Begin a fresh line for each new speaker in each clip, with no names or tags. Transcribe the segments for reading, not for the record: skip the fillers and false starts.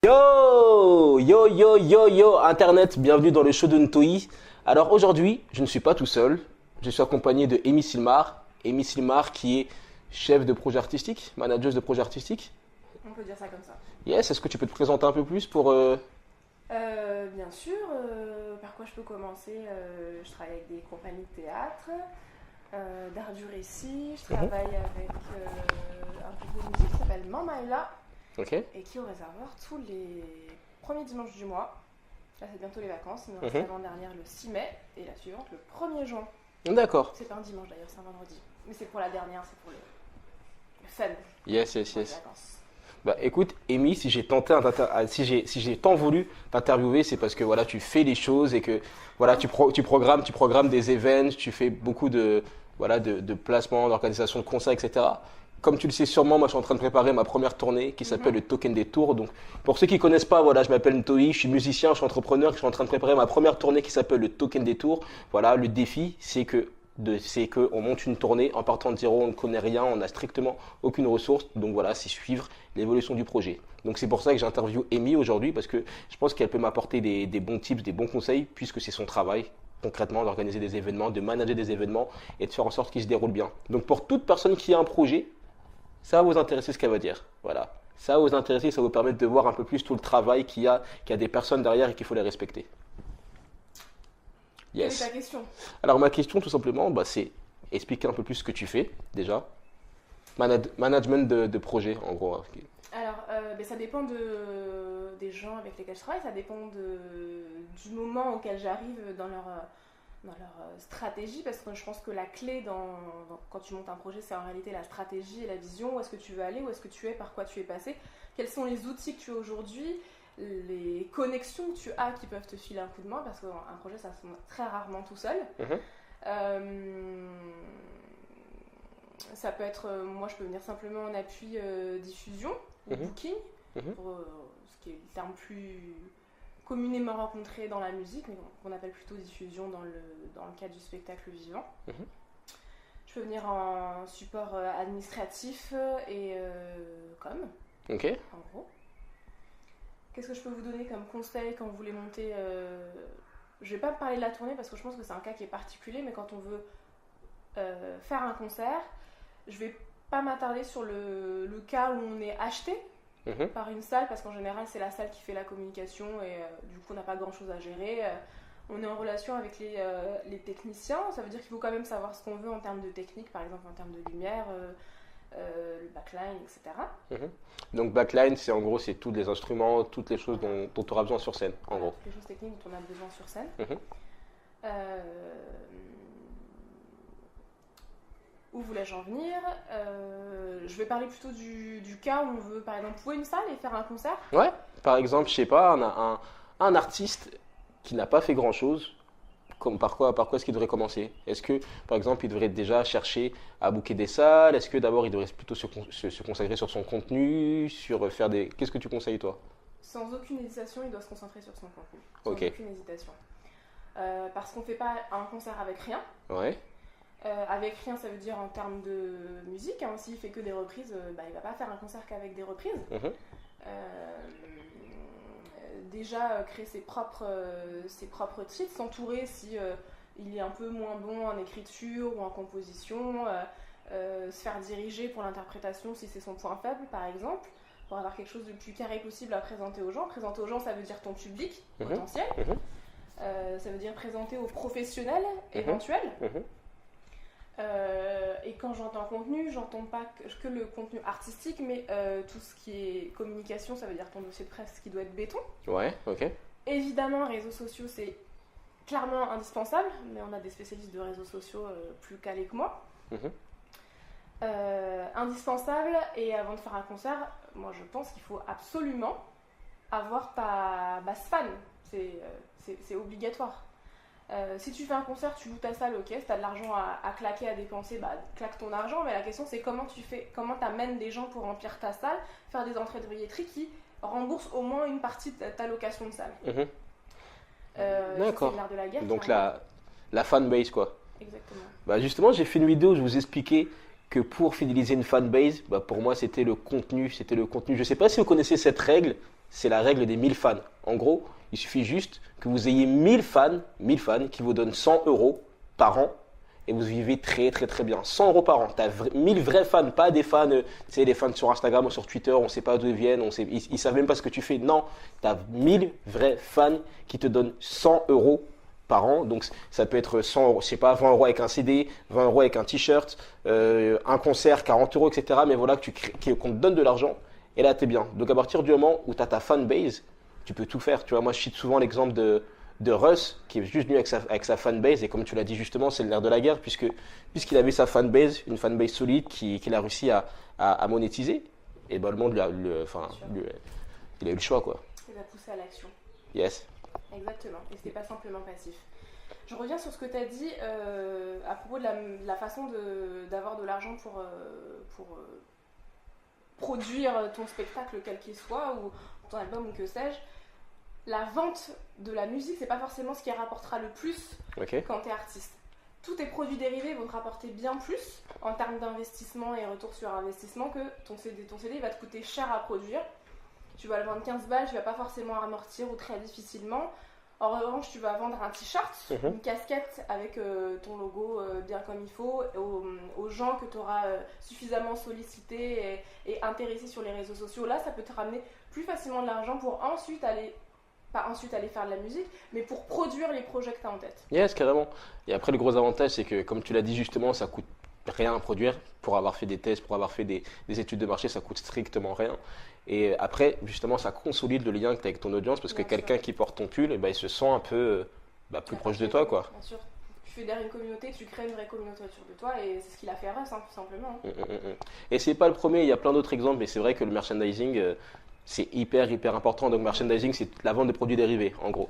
Yo, yo, yo, yo, yo, Internet, bienvenue dans le show de Ntoi. Alors aujourd'hui, je ne suis pas tout seul, je suis accompagné de Amy Silmar. Amy Silmar qui est chef de projet artistique, manageuse de projet artistique.
On peut dire ça comme ça.
Yes, est-ce que tu peux te présenter un peu plus pour...
Bien sûr, par quoi je peux commencer. Je travaille avec des compagnies de théâtre, d'art du récit, je travaille avec un groupe de musique qui s'appelle Mamaila
Ok.
et qui est au réservoir tous les premiers dimanches du mois. Là c'est bientôt les vacances, mais l'avant-dernière le 6 mai et la suivante le 1er juin.
D'accord.
C'est pas un dimanche d'ailleurs, c'est un vendredi. Mais c'est pour la dernière, c'est pour le fun.
Yes, yes,
pour les
yes.
vacances.
Bah écoute, Amy, si j'ai si j'ai tant voulu t'interviewer, c'est parce que voilà, tu fais les choses et que voilà, tu programmes des events, tu fais beaucoup de voilà de placements, d'organisation de concerts, etc. Comme tu le sais sûrement, moi je suis en train de préparer ma première tournée qui s'appelle le Token des Tours. Donc pour ceux qui connaissent pas, voilà, je m'appelle Ntoi, je suis musicien, je suis entrepreneur, je suis en train de préparer ma première tournée qui s'appelle le Token des Tours. Voilà, le défi, c'est que on monte une tournée en partant de zéro, on ne connaît rien, on n'a strictement aucune ressource. Donc voilà, c'est suivre l'évolution du projet. Donc c'est pour ça que j'interviewe Amy aujourd'hui parce que je pense qu'elle peut m'apporter des bons tips, des bons conseils puisque c'est son travail concrètement d'organiser des événements, de manager des événements et de faire en sorte qu'ils se déroulent bien. Donc pour toute personne qui a un projet, ça va vous intéresser ce qu'elle va dire. Voilà. Ça va vous intéresser, ça va vous permettre de voir un peu plus tout le travail qu'il y a des personnes derrière et qu'il faut les respecter.
Quelle est
Yes.
ta question?
Alors ma question tout simplement, c'est expliquer un peu plus ce que tu fais déjà. Management de projet en gros.
Alors, ça dépend des gens avec lesquels je travaille, ça dépend du moment auquel j'arrive dans leur stratégie, parce que je pense que la clé quand tu montes un projet, c'est en réalité la stratégie et la vision, où est-ce que tu veux aller, où est-ce que tu es, par quoi tu es passé, quels sont les outils que tu as aujourd'hui, les connexions que tu as qui peuvent te filer un coup de main, parce qu'un projet, ça se monte très rarement tout seul. Euh, Ça peut être, moi je peux venir simplement en appui diffusion ou booking, pour ce qui est le terme plus communément rencontré dans la musique, mais qu'on appelle plutôt diffusion dans le cadre du spectacle vivant. Je peux venir en support administratif et com,
Ok.
en gros. Qu'est-ce que je peux vous donner comme conseil quand vous voulez monter Je vais pas parler de la tournée parce que je pense que c'est un cas qui est particulier, mais quand on veut faire un concert, je vais pas m'attarder sur le cas où on est acheté par une salle, parce qu'en général c'est la salle qui fait la communication et du coup on n'a pas grand chose à gérer. On est en relation avec les techniciens, ça veut dire qu'il faut quand même savoir ce qu'on veut en termes de technique, par exemple en termes de lumière, le backline, etc.
Donc backline, c'est en gros c'est tous les instruments, toutes les choses dont tu auras besoin sur scène en gros.
Toutes les choses techniques dont on a besoin sur scène. Où voulais-je en venir? Je vais parler plutôt du cas où on veut par exemple louer une salle et faire un concert.
Ouais. Par exemple, je sais pas, on a un artiste qui n'a pas fait grand chose. Par quoi est-ce qu'il devrait commencer? Est-ce que, par exemple, il devrait déjà chercher à booker des salles? Est-ce que d'abord il devrait plutôt se consacrer sur son contenu, sur faire des... Qu'est-ce que tu conseilles toi?
Sans aucune hésitation, il doit se concentrer sur son contenu. Sans
Ok.
aucune hésitation. Parce qu'on ne fait pas un concert avec rien.
Ouais.
Avec rien, ça veut dire en termes de musique. S'il fait que des reprises, il va pas faire un concert qu'avec des reprises. Déjà créer ses propres titres, s'entourer si il est un peu moins bon en écriture ou en composition, se faire diriger pour l'interprétation si c'est son point faible par exemple, pour avoir quelque chose de plus carré possible à présenter aux gens. Présenter aux gens, ça veut dire ton public potentiel, ça veut dire présenter aux professionnels éventuels. Et quand j'entends contenu, j'entends pas que le contenu artistique, mais tout ce qui est communication, ça veut dire ton dossier de presse qui doit être béton.
Ouais, ok.
Évidemment, réseaux sociaux, c'est clairement indispensable, mais on a des spécialistes de réseaux sociaux plus calés que moi. Indispensable, et avant de faire un concert, moi je pense qu'il faut absolument avoir ta base fan. C'est obligatoire. Si tu fais un concert, tu loues ta salle, ok, si tu as de l'argent à claquer, à dépenser, claque ton argent, mais la question c'est comment tu amènes des gens pour remplir ta salle, faire des entrées de billetterie qui remboursent au moins une partie de ta location de salle.
D'accord.
C'est l'art de la guerre.
Donc la fanbase quoi.
Exactement.
Justement, j'ai fait une vidéo où je vous expliquais que pour fidéliser une fanbase, pour moi c'était le contenu. Je ne sais pas si vous connaissez cette règle, c'est la règle des 1000 fans. En gros, il suffit juste que vous ayez 1000 fans qui vous donnent 100 euros par an et vous vivez très très très bien. 100 euros par an. Tu as 1000 vrais fans, pas des fans, tu sais, des fans sur Instagram ou sur Twitter, on ne sait pas d'où ils viennent, ils ne savent même pas ce que tu fais. Non, tu as 1000 vrais fans qui te donnent 100 euros par an. Donc ça peut être 100 euros, je sais pas, 20 euros avec un CD, 20 euros avec un t-shirt, un concert, 40 euros, etc. Mais voilà, qu'on te donne de l'argent et là, tu es bien. Donc à partir du moment où tu as ta fanbase, tu peux tout faire. Tu vois, moi, je cite souvent l'exemple de Russ, qui est juste venu avec sa fanbase, et comme tu l'as dit justement, c'est le nerf de la guerre, puisqu'il avait sa fanbase, une fanbase solide qu'il a réussi à monétiser, et ben, le monde il a eu le choix, quoi.
Il va pousser à l'action.
Yes.
Exactement, et c'était pas simplement passif. Je reviens sur ce que tu as dit à propos de la façon d'avoir de l'argent pour produire ton spectacle, quel qu'il soit, ou ton album, ou que sais-je. La vente de la musique, c'est pas forcément ce qui rapportera le plus quand tu es artiste. Tous tes produits dérivés vont te rapporter bien plus en termes d'investissement et retour sur investissement que ton CD. Ton CD va te coûter cher à produire. Tu vas le vendre 15 balles, tu vas pas forcément amortir ou très difficilement. En revanche, tu vas vendre un t-shirt, une casquette avec ton logo bien comme il faut, aux gens que tu auras suffisamment sollicités et intéressés sur les réseaux sociaux. Là, ça peut te ramener plus facilement de l'argent pour ensuite aller faire de la musique, mais pour produire les projets que tu as en tête.
Yes, carrément. Et après, le gros avantage, c'est que, comme tu l'as dit justement, ça coûte rien à produire. Pour avoir fait des tests, pour avoir fait des études de marché, ça coûte strictement rien. Et après, justement, ça consolide le lien que tu as avec ton audience, parce que quelqu'un qui porte ton pull, il se sent un peu plus proche de toi, quoi.
Bien sûr. Tu fédères une communauté, tu crées une vraie communauté autour de toi, et c'est ce qu'il a fait Russ, tout simplement.
Et c'est pas le premier, il y a plein d'autres exemples, mais c'est vrai que le merchandising, c'est hyper important. Donc, merchandising, c'est la vente de produits dérivés, en gros.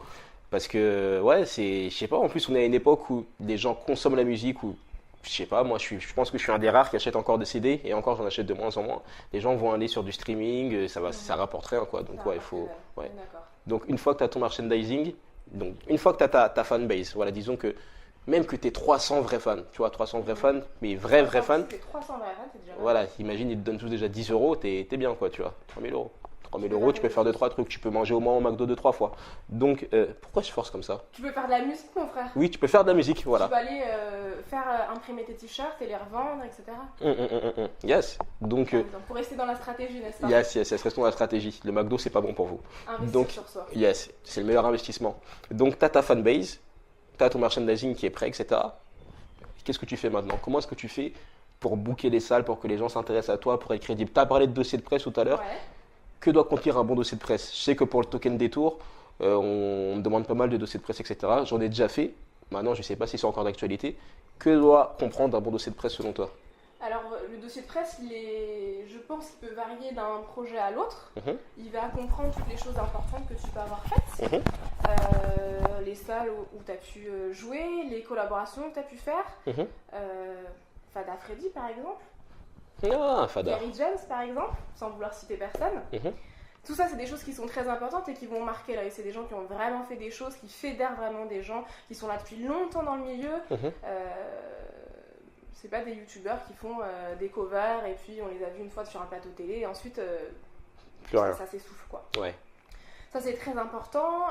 Parce que, ouais, je sais pas, en plus, on est à une époque où les gens consomment la musique, où, je sais pas, moi, je pense que je suis un des rares qui achète encore des CD, et encore, j'en achète de moins en moins. Les gens vont aller sur du streaming, ça rapporte rien, quoi. Donc, ouais, il faut. Ouais. Donc, une fois que tu as ton merchandising, donc, une fois que tu as ta fanbase, voilà, disons que même que tu aies 300 vrais fans, tu vois, 300 vrais fans, mais vrais fans.
Si 300 vrais fans, c'est déjà
voilà, imagine, ils te donnent tous déjà 10 euros, t'es bien, quoi, tu vois, 3000 euros. 3000 euros, tu peux faire 2-3 trucs, tu peux manger au moins au McDo 2-3 fois. Donc, pourquoi je force comme ça?
Tu peux faire de la musique, mon frère.
Oui, tu peux faire de la musique, voilà.
Tu peux aller faire imprimer tes t-shirts et les revendre, etc.
Yes. Donc,
pour rester dans la stratégie, n'est-ce pas?
Yes, restons dans la stratégie. Le McDo, c'est pas bon pour vous.
Investir sur soi.
Yes, c'est le meilleur investissement. Donc, tu as ta fanbase, tu as ton merchandising qui est prêt, etc. Qu'est-ce que tu fais maintenant? Comment est-ce que tu fais pour booker les salles, pour que les gens s'intéressent à toi, pour être crédible? Tu as parlé de dossier de presse tout à l'heure.
Ouais.
Que doit contenir un bon dossier de presse? Je sais que pour le token détour, on me demande pas mal de dossiers de presse, etc. J'en ai déjà fait. Maintenant, je ne sais pas si c'est encore d'actualité. Que doit comprendre un bon dossier de presse selon toi?
Alors, le dossier de presse, je pense qu'il peut varier d'un projet à l'autre. Il va comprendre toutes les choses importantes que tu peux avoir faites. Les salles où tu as pu jouer, les collaborations que tu as pu faire. Fada Freddy, par exemple.
Ah, Fada.
Gary James, par exemple, sans vouloir citer personne. Tout ça, c'est des choses qui sont très importantes et qui vont marquer l'œil. C'est des gens qui ont vraiment fait des choses, qui fédèrent vraiment des gens, qui sont là depuis longtemps dans le milieu. C'est pas des youtubeurs qui font des covers et puis on les a vus une fois sur un plateau télé et ensuite ça s'essouffle, quoi.
Ouais.
Ça, c'est très important.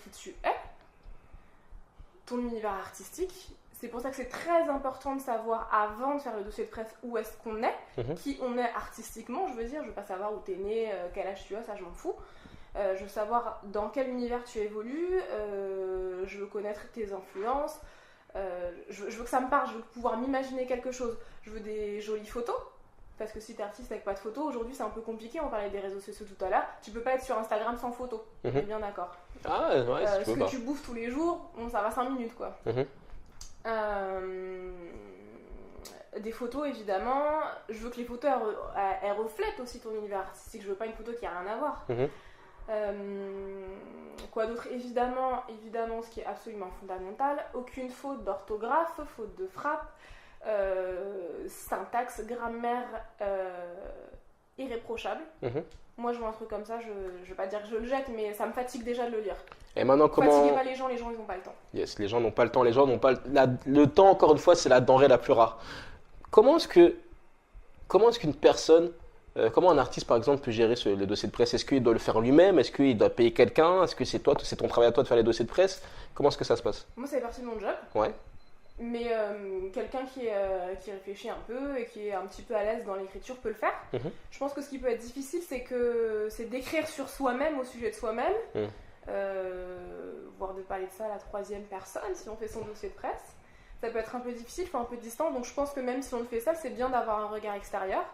Qui tu es, ton univers artistique. C'est pour ça que c'est très important de savoir, avant de faire le dossier de presse, où est-ce qu'on est, qui on est artistiquement, je veux dire. Je veux pas savoir où t'es né, quel âge tu as, ça je m'en fous. Je veux savoir dans quel univers tu évolues, je veux connaître tes influences, je veux que ça me parle, je veux pouvoir m'imaginer quelque chose. Je veux des jolies photos, parce que si t'es artiste avec pas de photos, aujourd'hui c'est un peu compliqué, on parlait des réseaux sociaux tout à l'heure, tu peux pas être sur Instagram sans photos, on est bien d'accord.
Ah ouais,
ce que tu bouffes tous les jours, bon, ça va 5 minutes, quoi. Des photos, évidemment. Je veux que les photos elles reflètent aussi ton univers artistique. Je veux pas une photo qui a rien à voir. Quoi d'autre? Évidemment, ce qui est absolument fondamental, aucune faute d'orthographe, faute de frappe, syntaxe, grammaire irréprochable. Moi, je vois un truc comme ça, je vais pas dire que je le jette, mais ça me fatigue déjà de le lire.
Et maintenant, comment...
Fatiguez pas les gens, ils n'ont pas le temps.
Yes, les gens n'ont pas le temps, les gens n'ont pas le temps, encore une fois, c'est la denrée la plus rare. Comment est-ce qu'une personne Comment un artiste, par exemple, peut gérer le dossier de presse? Est-ce qu'il doit le faire lui-même? Est-ce qu'il doit payer quelqu'un? Est-ce que c'est toi, c'est ton travail à toi de faire les dossiers de presse? Comment est-ce que ça se passe?
Moi, ça fait partie de mon job.
Ouais.
Mais quelqu'un qui réfléchit un peu et qui est un petit peu à l'aise dans l'écriture peut le faire.
Mhm.
Je pense que ce qui peut être difficile, c'est d'écrire sur soi-même, au sujet de soi-même,
Mhm.
voire de parler de ça à la troisième personne si on fait son dossier de presse. Ça peut être un peu difficile, il faut un peu de distance. Donc je pense que même si on le fait ça, c'est bien d'avoir un regard extérieur.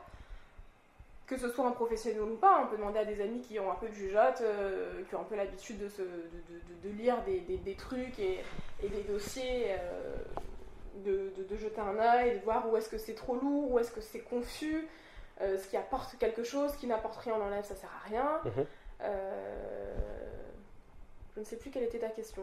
Que ce soit un professionnel ou pas, on peut demander à des amis qui ont un peu de jugeote, qui ont un peu l'habitude de lire des trucs et des dossiers, de jeter un œil, de voir où est-ce que c'est trop lourd, où est-ce que c'est confus, ce qui apporte quelque chose, ce qui n'apporte rien, on l'enlève, ça sert à rien.
Mhm.
Je ne sais plus quelle était ta question.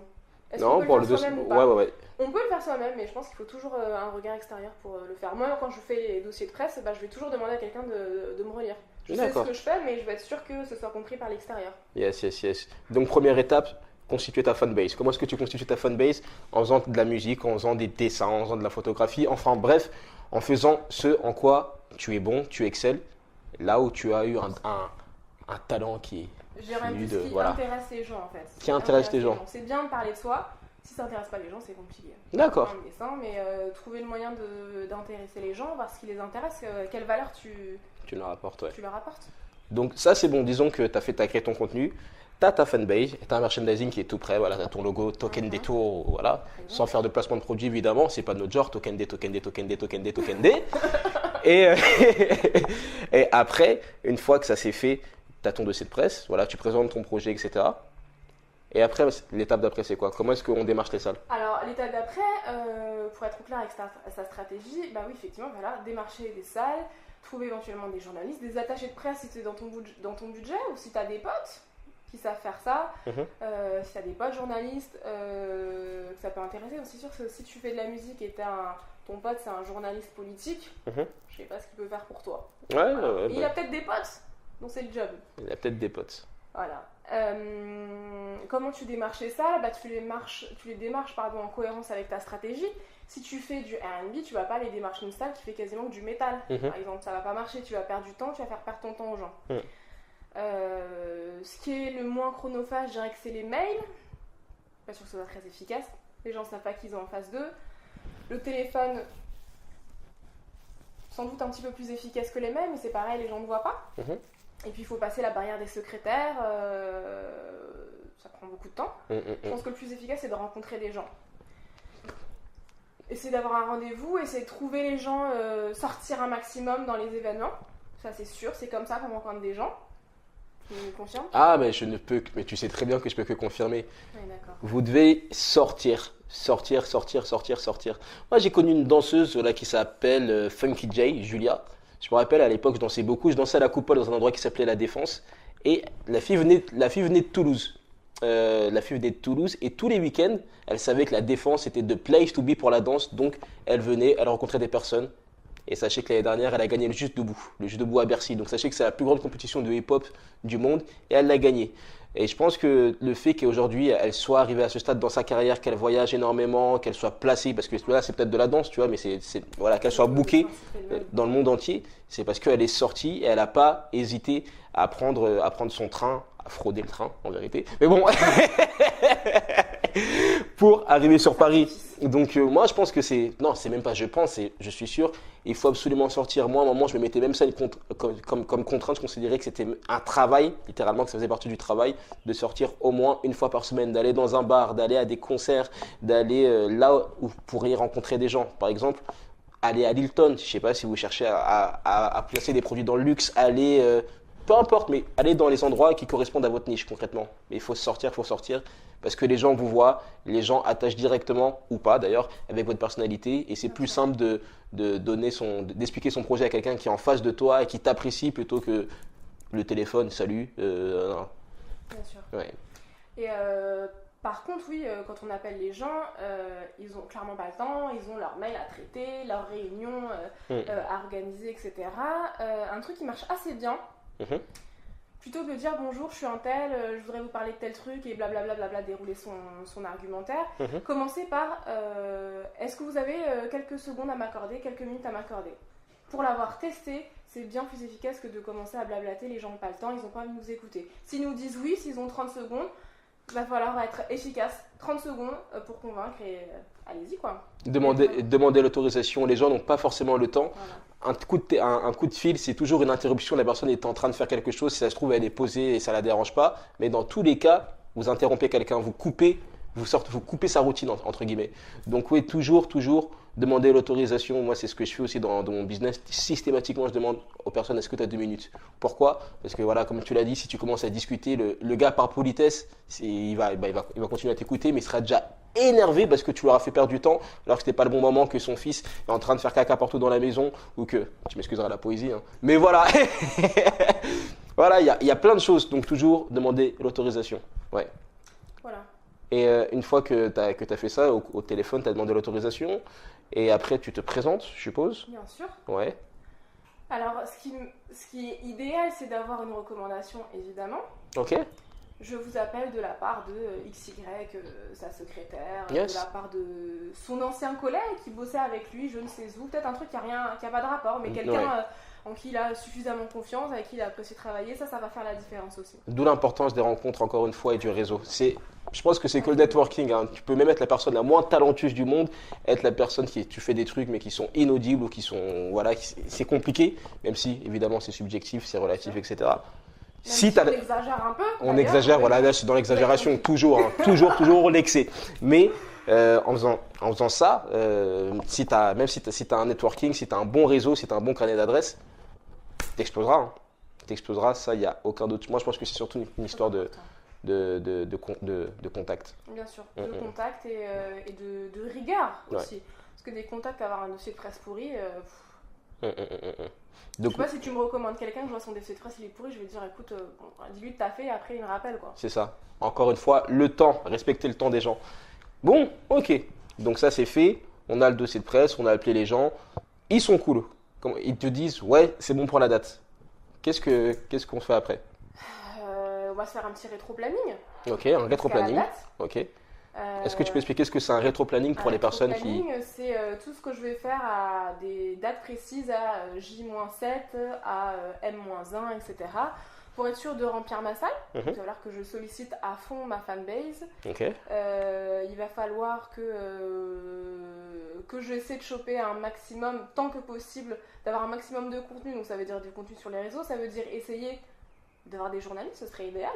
Est-ce
Non,
qu'on peut
pour
le
le
faire
dossier.
soi-même ou pas?
Ouais.
On peut le faire soi-même, mais je pense qu'il faut toujours un regard extérieur pour le faire. Moi, quand je fais les dossiers de presse, je vais toujours demander à quelqu'un de me relire. Je sais ce
D'accord.
que je fais, mais je vais être sûre que ce soit compris par l'extérieur.
Yes. Donc, première étape, constituer ta fanbase. Comment est-ce que tu constitues ta fanbase? En faisant de la musique, en faisant des dessins, en faisant de la photographie, enfin bref, en faisant ce en quoi tu es bon, tu excelles, là où tu as eu un talent qui est
J'ai rien
fluide,
dit, ce qui
voilà.
intéresse les gens en fait.
Qui intéresse les gens.
C'est bien de parler de soi. Si ça n'intéresse pas les gens, c'est compliqué.
D'accord.
Un dessin, mais trouver le moyen d'intéresser les gens, voir ce qui les intéresse, quelle valeur
Tu leur apportes, ouais.
tu leur apportes.
Donc ça c'est bon, disons que tu as créé ton contenu, tu as ta fanbase, tu as un merchandising qui est tout prêt, voilà, tu as ton logo, token des tours, voilà, sans faire de placement de produit évidemment, c'est pas notre genre, token des. Et, et après, une fois que ça s'est fait, tu as ton dossier de presse, voilà, tu présentes ton projet, etc. Et après, l'étape d'après c'est quoi? Comment est-ce qu'on démarche les salles?
Alors, l'étape d'après, pour être clair avec sa stratégie, bah oui, effectivement, voilà, démarcher des salles, trouver éventuellement des journalistes, des attachés de presse si c'est dans ton budget, ou si tu as des potes qui savent faire ça, si tu as des potes journalistes, que ça peut intéresser. Donc, c'est sûr que si tu fais de la musique et ton pote c'est un journaliste politique, je sais pas ce qu'il peut faire pour toi.
Ouais,
Il a peut-être des potes, donc c'est le job.
Il a peut-être des potes.
Voilà. Comment tu démarches les salles? Tu les démarches en cohérence avec ta stratégie. Si tu fais du R&B, tu vas pas aller démarcher une salle qui fait quasiment que du métal. Par exemple, ça va pas marcher, tu vas perdre du temps, tu vas faire perdre ton temps aux gens. Ce qui est le moins chronophage, je dirais que c'est les mails. Pas sûr que ce soit très efficace. Les gens savent pas qu'ils ont en face d'eux. Le téléphone, sans doute un petit peu plus efficace que les mails, mais c'est pareil, les gens ne voient pas. Et puis il faut passer la barrière des secrétaires, ça prend beaucoup de temps. Je pense que le plus efficace c'est de rencontrer des gens. Essayer d'avoir un rendez-vous, essayer de trouver les gens, sortir un maximum dans les événements. Ça c'est sûr, c'est comme ça qu'on rencontre des gens. Tu me confirmes?
Ah, mais je ne peux que, mais tu sais très bien que je peux que confirmer.
Oui, d'accord.
Vous devez sortir. Moi j'ai connu une danseuse là, qui s'appelle Funky J, Julia. Je me rappelle à l'époque, je dansais beaucoup. Je dansais à la Coupole dans un endroit qui s'appelait La Défense. Et la fille venait de Toulouse. Et tous les week-ends, elle savait que La Défense était the place to be pour la danse. Donc elle venait, elle rencontrait des personnes. Et sachez que l'année dernière, elle a gagné le Juste Debout à Bercy. Donc sachez que c'est la plus grande compétition de hip-hop du monde. Et elle l'a gagné. Et je pense que le fait qu'aujourd'hui, elle soit arrivée à ce stade dans sa carrière, qu'elle voyage énormément, qu'elle soit placée, parce que là, c'est peut-être de la danse, tu vois, mais voilà, qu'elle soit bookée dans le monde entier, c'est parce qu'elle est sortie et elle n'a pas hésité à prendre son train, à frauder le train, en vérité. Mais bon, pour arriver sur Paris. Donc moi, je pense que non, c'est même pas je pense, je suis sûr, il faut absolument sortir. Moi, à un moment, je me mettais même ça comme contrainte, je considérais que c'était un travail, littéralement, que ça faisait partie du travail, de sortir au moins une fois par semaine, d'aller dans un bar, d'aller à des concerts, d'aller là où vous pourriez rencontrer des gens. Par exemple, aller à Lilton, je ne sais pas si vous cherchez à placer des produits dans le luxe, aller, peu importe, mais aller dans les endroits qui correspondent à votre niche concrètement. Mais il faut sortir, parce que les gens vous voient, les gens attachent directement, ou pas d'ailleurs, avec votre personnalité, et c'est plus simple d'expliquer son projet à quelqu'un qui est en face de toi et qui t'apprécie plutôt que le téléphone, salut. Non.
Bien sûr.
Ouais.
Et par contre, oui, quand on appelle les gens, ils ont clairement pas le temps, ils ont leur mail à traiter, leurs réunions à organiser, etc. Un truc qui marche assez bien, plutôt que de dire bonjour, je suis un tel, je voudrais vous parler de tel truc et blablabla, dérouler son argumentaire. Commencez par est-ce que vous avez quelques secondes à m'accorder, quelques minutes à m'accorder? Pour l'avoir testé, c'est bien plus efficace que de commencer à blablater. Les gens n'ont pas le temps, ils n'ont pas envie de nous écouter. S'ils nous disent oui, s'ils ont 30 secondes, il va falloir être efficace. 30 secondes pour convaincre et allez-y quoi.
Demander l'autorisation, les gens n'ont pas forcément le temps.
Voilà.
Un coup de fil, c'est toujours une interruption. La personne est en train de faire quelque chose. Si ça se trouve, elle est posée et ça ne la dérange pas. Mais dans tous les cas, vous interrompez quelqu'un, vous coupez sa routine, entre guillemets. Donc oui, toujours demander l'autorisation. Moi, c'est ce que je fais aussi dans mon business. Systématiquement, je demande aux personnes, est-ce que tu as 2 minutes? Pourquoi? Parce que voilà, comme tu l'as dit, si tu commences à discuter, le gars par politesse, il va continuer à t'écouter, mais il sera déjà énervé parce que tu leur as fait perdre du temps alors que c'était pas le bon moment, que son fils est en train de faire caca partout dans la maison ou que, tu m'excuseras la poésie, hein. Mais voilà, voilà, il y a plein de choses, donc toujours demander l'autorisation. Ouais.
Voilà.
Et une fois que tu as fait ça au téléphone, tu as demandé l'autorisation et après tu te présentes, je suppose.
Bien sûr.
Ouais.
Alors, ce qui est idéal, c'est d'avoir une recommandation, évidemment.
Ok.
Je vous appelle de la part de XY, sa secrétaire,
Yes.
de la part de son ancien collègue qui bossait avec lui, je ne sais où, peut-être un truc qui a pas de rapport, mais quelqu'un
Ouais.
En qui il a suffisamment confiance, avec qui il a apprécié travailler, ça va faire la différence aussi.
D'où l'importance des rencontres, encore une fois, et du réseau. Je pense que c'est que le networking, hein. Tu peux même être la personne la moins talentueuse du monde, être la personne tu fais des trucs mais qui sont inaudibles ou qui sont, voilà, c'est compliqué, même si évidemment c'est subjectif, c'est relatif, etc.
Si on exagère un peu.
On exagère, voilà, là je suis dans l'exagération, toujours, hein, toujours l'excès. Mais en faisant ça, même si tu as un networking, si tu as un bon réseau, si tu as un bon carnet d'adresses, t'exploseras. Hein. T'exploseras, ça, il n'y a aucun doute. Moi, je pense que c'est surtout une histoire de contact.
Bien sûr, de contact et de rigueur aussi. Ouais. Parce que des contacts, avoir un dossier de presse pourri. Je sais pas si tu me recommandes quelqu'un, je vois son dossier de presse, il est pourri, je vais te dire écoute, dis-lui que t'as fait et après il me rappelle quoi.
C'est ça. Encore une fois, le temps, respecter le temps des gens. Bon, ok. Donc ça c'est fait, on a le dossier de presse, on a appelé les gens, ils sont cool. Ils te disent ouais, c'est bon pour la date. Qu'est-ce qu'on fait après?
On va se faire un petit rétro-planning.
Ok, un rétro-planning. Ok. Est-ce que tu peux expliquer ce que c'est un rétro-planning pour les personnes qui…
C'est tout ce que je vais faire à des dates précises, à J-7, à M-1, etc. Pour être sûr de remplir ma salle. Il va falloir que je sollicite à fond ma fanbase.
Okay.
Il va falloir que j'essaie de choper un maximum, tant que possible, d'avoir un maximum de contenu. Donc ça veut dire du contenu sur les réseaux, ça veut dire essayer d'avoir des journalistes, ce serait idéal.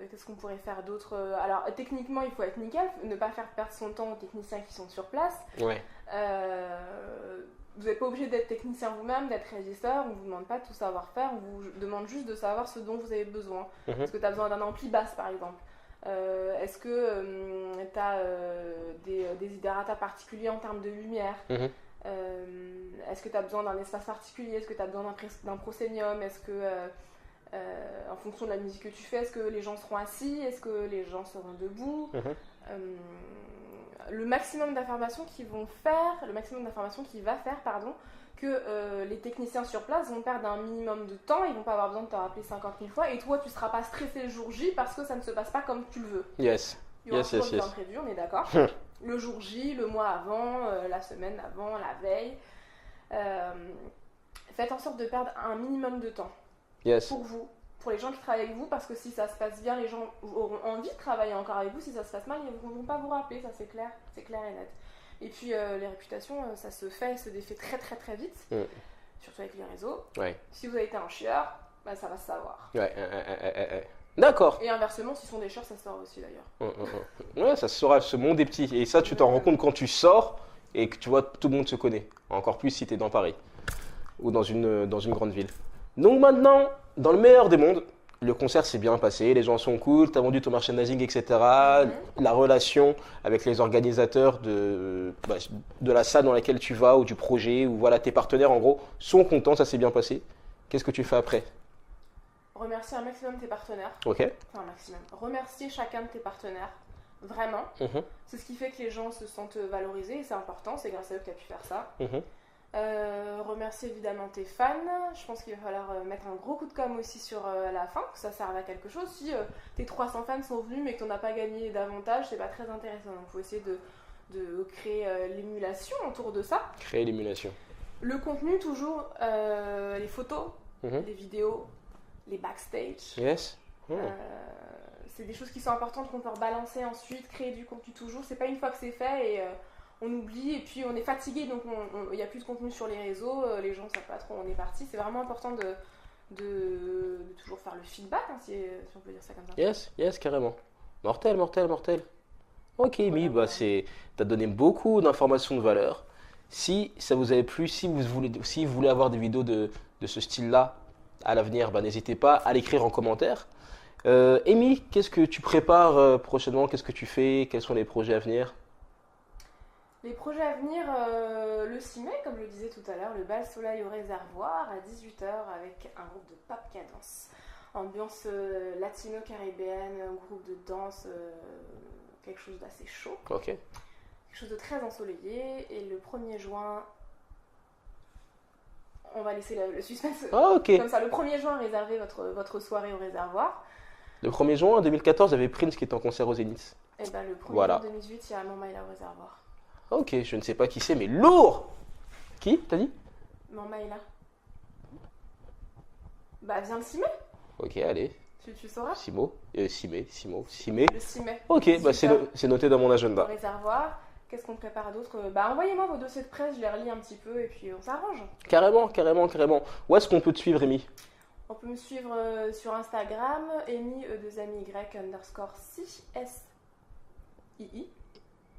Qu'est-ce qu'on pourrait faire d'autre? Alors techniquement il faut être nickel, ne pas faire perdre son temps aux techniciens qui sont sur place.
Ouais.
Vous n'êtes pas obligé d'être technicien vous-même, d'être régisseur, on ne vous demande pas de tout savoir faire, on vous demande juste de savoir ce dont vous avez besoin. Est-ce que tu as besoin d'un ampli basse par exemple? Est-ce que tu as des desiderata particuliers en termes de lumière? Est-ce que tu as besoin d'un espace particulier? Est-ce que tu as besoin d'un proscénium? Est-ce que en fonction de la musique que tu fais, est-ce que les gens seront assis? Est-ce que les gens seront debout? Le maximum d'informations qui va faire que les techniciens sur place vont perdre un minimum de temps, ils vont pas avoir besoin de te rappeler 50 000 fois et toi tu seras pas stressé le jour J parce que ça ne se passe pas comme tu le veux.
Yes.
Il y aura toujours des imprévus, on est d'accord. Le jour J, le mois avant, la semaine avant, la veille. Faites en sorte de perdre un minimum de temps.
Yes.
Pour vous, pour les gens qui travaillent avec vous, parce que si ça se passe bien, les gens auront envie de travailler encore avec vous. Si ça se passe mal, ils ne vont pas vous rappeler, ça c'est clair et net. Et puis les réputations, ça se défait très très très vite, surtout avec les réseaux.
Ouais.
Si vous avez été un chieur, bah, ça va se savoir.
Ouais. D'accord.
Et inversement, s'ils sont des chieurs, ça se saura aussi d'ailleurs.
Ouais, ça se saura, ce monde est petit. Et ça, tu t'en rends compte quand tu sors et que tu vois tout le monde se connaît. Encore plus si tu es dans Paris ou dans une grande ville. Donc maintenant, dans le meilleur des mondes, le concert s'est bien passé, les gens sont cool, tu as vendu ton merchandising, etc. La relation avec les organisateurs de la salle dans laquelle tu vas ou du projet, ou voilà, tes partenaires en gros, sont contents, ça s'est bien passé. Qu'est-ce que tu fais après?
Remercier un maximum tes partenaires.
Ok.
Enfin, un maximum. Remercier chacun de tes partenaires. Vraiment. C'est ce qui fait que les gens se sentent valorisés et c'est important, c'est grâce à eux que tu as pu faire ça. Remercier évidemment tes fans. Je pense qu'il va falloir mettre un gros coup de com' aussi sur la fin, que ça serve à quelque chose. Si tes 300 fans sont venus mais que tu n'en as pas gagné davantage, c'est pas très intéressant. Donc il faut essayer de créer l'émulation autour de ça.
Créer l'émulation.
Le contenu, toujours, les photos, les vidéos, les backstage.
Yes.
C'est des choses qui sont importantes qu'on peut rebalancer ensuite, créer du contenu toujours. C'est pas une fois que c'est fait et on oublie et puis on est fatigué, donc il n'y a plus de contenu sur les réseaux, les gens ne savent pas trop où on est parti. C'est vraiment important de toujours faire le feedback, hein, si on peut dire ça comme ça.
Yes, carrément. Mortel. Ok, Amy, bah t'as donné beaucoup d'informations de valeur. Si ça vous avait plu, si vous voulez avoir des vidéos de ce style-là à l'avenir, bah, n'hésitez pas à l'écrire en commentaire. Amy, qu'est-ce que tu prépares prochainement? Qu'est-ce que tu fais? Quels sont les projets à venir?
Les projets à venir, le 6 mai, comme je le disais tout à l'heure, le bal soleil au réservoir à 18h avec un groupe de pop cadence. Ambiance latino-caribéenne, un groupe de danse, quelque chose d'assez chaud.
Ok.
Quelque chose de très ensoleillé. Et le 1er juin, on va laisser le suspense.
Ok.
Comme ça, le 1er juin, réservez votre soirée au réservoir.
Le 1er juin 2014, il y avait Prince qui était en concert au Zénith.
Et ben le 1er juin 2018, il y a Montmaïla au réservoir.
Ok, je ne sais pas qui c'est, mais lourd! Qui, t'as dit?
Montmaïla. Bah, viens le 6 mai.
Ok, allez.
Tu sauras?
6 mai.
Le 6 mai.
Ok, bah c'est noté dans mon agenda.
Au réservoir. Qu'est-ce qu'on prépare d'autre? Bah, envoyez-moi vos dossiers de presse, je les relis un petit peu et puis on s'arrange.
Carrément. Où est-ce qu'on peut te suivre, Amy?
On peut me suivre sur Instagram, Amy _CSII.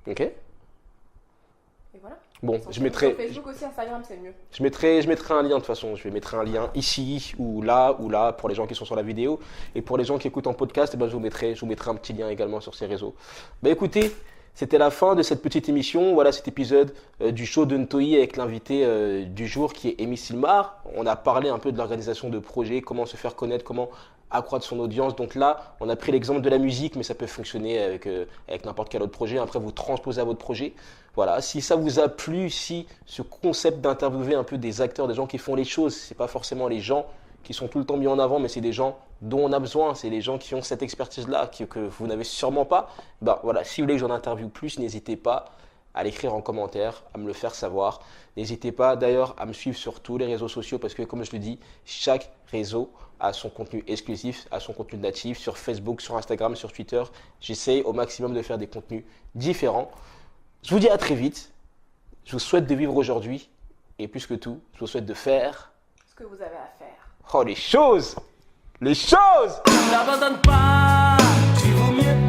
Ok.
Et voilà.
Bon, je mettrai.
Sur Facebook aussi, Instagram, c'est mieux.
Je mettrai un lien de toute façon. Je vais mettre un lien ici ou là pour les gens qui sont sur la vidéo. Et pour les gens qui écoutent en podcast, eh ben, je vous mettrai un petit lien également sur ces réseaux. Bah écoutez, c'était la fin de cette petite émission. Voilà cet épisode du show de Ntoyi avec l'invité du jour qui est Amy Silmar. On a parlé un peu de l'organisation de projets, comment se faire connaître, comment accroître son audience. Donc là, on a pris l'exemple de la musique, mais ça peut fonctionner avec n'importe quel autre projet. Après, vous transposez à votre projet. Voilà, si ça vous a plu, si ce concept d'interviewer un peu des acteurs, des gens qui font les choses, c'est pas forcément les gens qui sont tout le temps mis en avant, mais c'est des gens dont on a besoin, c'est les gens qui ont cette expertise-là, que vous n'avez sûrement pas. Ben voilà, si vous voulez que j'en interviewe plus, n'hésitez pas à l'écrire en commentaire, à me le faire savoir. N'hésitez pas d'ailleurs à me suivre sur tous les réseaux sociaux parce que comme je le dis, chaque réseau a son contenu exclusif, a son contenu natif sur Facebook, sur Instagram, sur Twitter. J'essaye au maximum de faire des contenus différents. Je vous dis à très vite. Je vous souhaite de vivre aujourd'hui et plus que tout, je vous souhaite de faire
ce que vous avez à faire.
Oh, les choses! Les choses!
N'abandonne pas, tu vaux mieux